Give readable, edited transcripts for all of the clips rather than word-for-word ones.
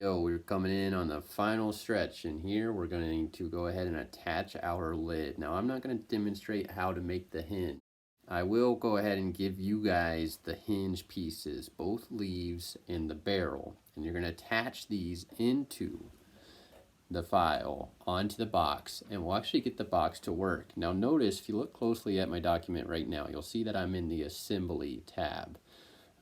We're coming in on the final stretch, and here we're going to go ahead and attach our lid. Now, I'm not going to demonstrate how to make the hinge. I will go ahead and give you guys the hinge pieces, both leaves and the barrel, and you're going to attach these into the file onto the box, and we'll actually get the box to work. Now notice, if you look closely at my document right now, you'll see that I'm in the assembly tab.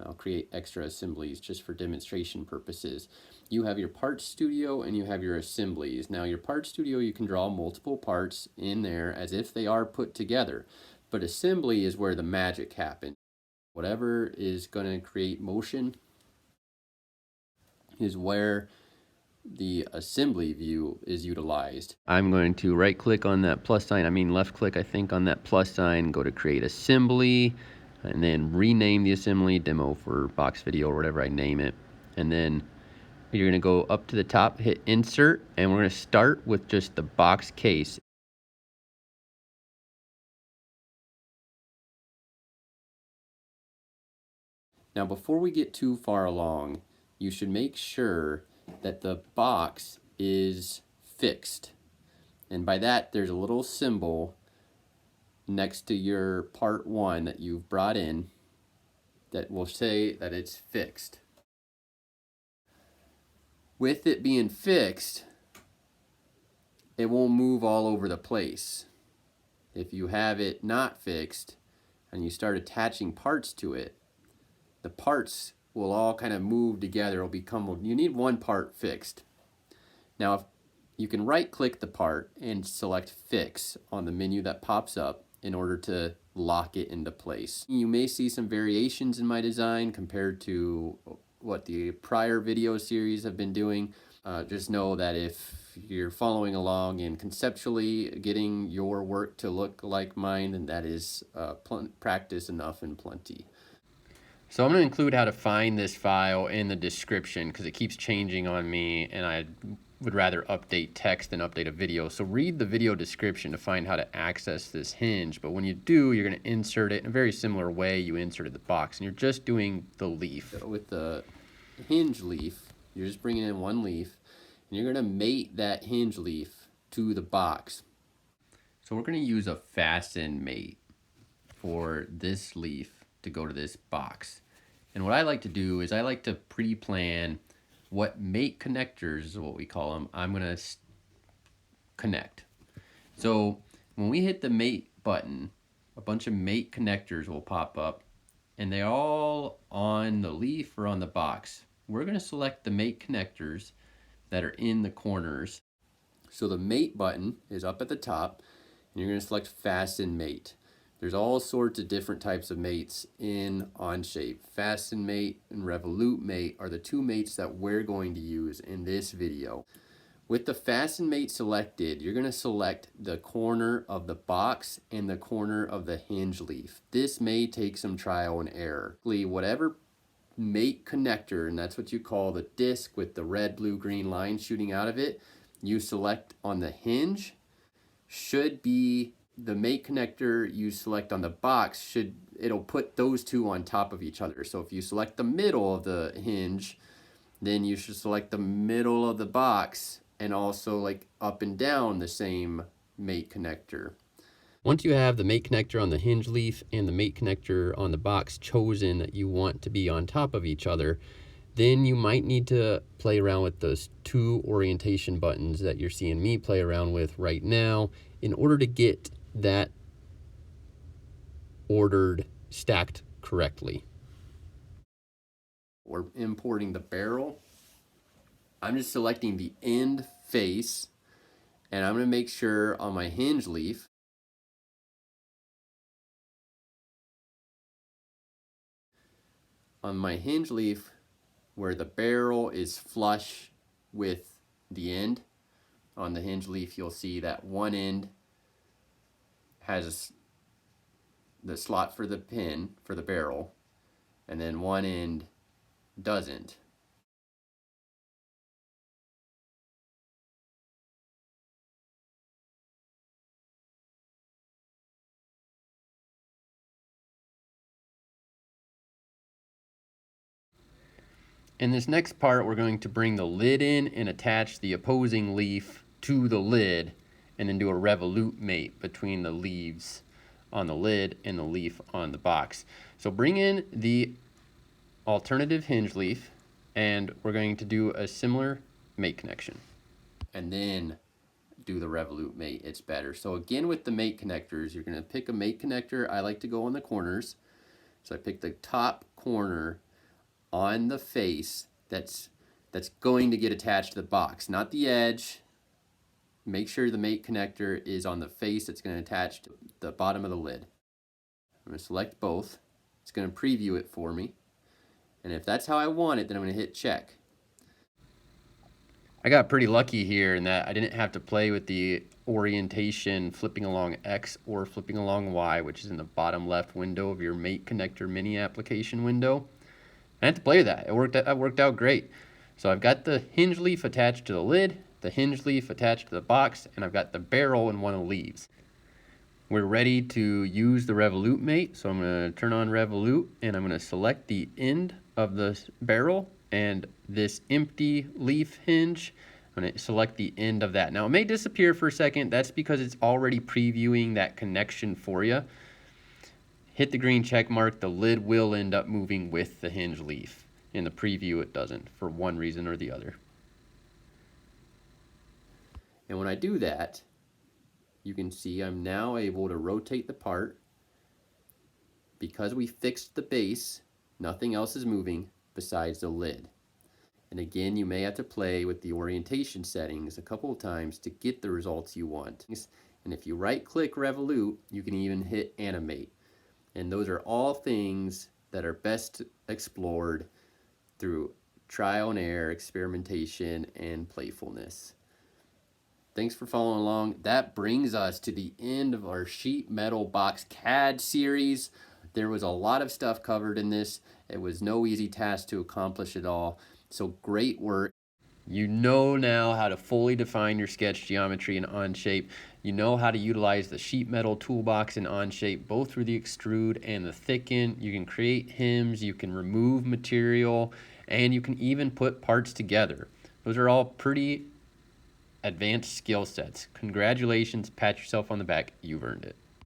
I'll create extra assemblies just for demonstration purposes. You have your parts studio and you have your assemblies. Now your parts studio, you can draw multiple parts in there as if they are put together, but assembly is where the magic happens. Whatever is going to create motion is where the assembly view is utilized. I'm going to right click on that plus sign, left click I think on that plus sign, go to create assembly, and then rename the assembly demo for box video or whatever I name it. And then you're going to go up to the top, hit insert, and we're going to start with just the box case. Now before we get too far along, you should make sure that the box is fixed. And by that, there's a little symbol next to your part 1 that you've brought in that will say that it's fixed. With it being fixed, it won't move all over the place. If you have it not fixed and you start attaching parts to it, the parts will all kind of move together. It'll become, you need one part fixed. Now, if you can right click the part and select fix on the menu that pops up in order to lock it into place. You may see some variations in my design compared to what the prior video series have been doing. Just know that if you're following along and conceptually getting your work to look like mine, then that is practice enough and plenty. So I'm going to include how to find this file in the description because it keeps changing on me and I would rather update text than update a video. So read the video description to find how to access this hinge. But when you do, you're going to insert it in a very similar way you inserted the box. And you're just doing the leaf. With the hinge leaf, you're just bringing in one leaf and you're going to mate that hinge leaf to the box. So we're going to use a fasten mate for this leaf to go to this box. And what I like to do is I like to pre-plan what mate connectors is what we call them. I'm going to connect. So when we hit the mate button, a bunch of mate connectors will pop up and they're all on the leaf or on the box. We're going to select the mate connectors that are in the corners. So the mate button is up at the top and you're going to select fasten mate. There's all sorts of different types of mates in OnShape. Fasten mate and Revolute mate are the two mates that we're going to use in this video. With the fasten mate selected, you're going to select the corner of the box and the corner of the hinge leaf. This may take some trial and error. Whatever mate connector, and that's what you call the disc with the red, blue, green line shooting out of it, you select on the hinge should be the mate connector you select on the box. It'll put those two on top of each other. So if you select the middle of the hinge, then you should select the middle of the box and also like up and down the same mate connector. Once you have the mate connector on the hinge leaf and the mate connector on the box chosen that you want to be on top of each other, then you might need to play around with those two orientation buttons that you're seeing me play around with right now in order to get that ordered, stacked correctly. We're importing the barrel. I'm just selecting the end face and I'm going to make sure on my hinge leaf where the barrel is flush with the end. On the hinge leaf, you'll see that one end has the slot for the pin for the barrel, and then one end doesn't. In this next part, we're going to bring the lid in and attach the opposing leaf to the lid, and then do a revolute mate between the leaves on the lid and the leaf on the box. So bring in the alternative hinge leaf, and we're going to do a similar mate connection. And then do the revolute mate, it's better. So again, with the mate connectors, you're going to pick a mate connector. I like to go on the corners. So I pick the top corner on the face that's going to get attached to the box, not the edge. Make sure the mate connector is on the face that's going to attach to the bottom of the lid. I'm going to select both. It's going to preview it for me. And if that's how I want it, then I'm going to hit check. I got pretty lucky here in that I didn't have to play with the orientation flipping along X or flipping along Y, which is in the bottom left window of your mate connector mini application window. I had to play with that. It worked out great. So I've got the hinge leaf attached to the lid, the hinge leaf attached to the box, and I've got the barrel in one of the leaves. We're ready to use the revolute mate, so I'm going to turn on revolute, and I'm going to select the end of the barrel and this empty leaf hinge. I'm going to select the end of that. Now it may disappear for a second. That's because it's already previewing that connection for you. Hit the green check mark. The lid will end up moving with the hinge leaf. In the preview it doesn't, for one reason or the other. And when I do that, you can see I'm now able to rotate the part. Because we fixed the base, nothing else is moving besides the lid. And again, you may have to play with the orientation settings a couple of times to get the results you want. And if you right click revolute, you can even hit animate. And those are all things that are best explored through trial and error, experimentation, and playfulness. Thanks for following along. That brings us to the end of our sheet metal box CAD series. There was a lot of stuff covered in this. It was no easy task to accomplish it all. So great work. You know now how to fully define your sketch geometry in OnShape. You know how to utilize the sheet metal toolbox in OnShape, both through the extrude and the thicken. You can create hems, you can remove material, and you can even put parts together. Those are all pretty advanced skill sets. Congratulations, pat yourself on the back, you've earned it.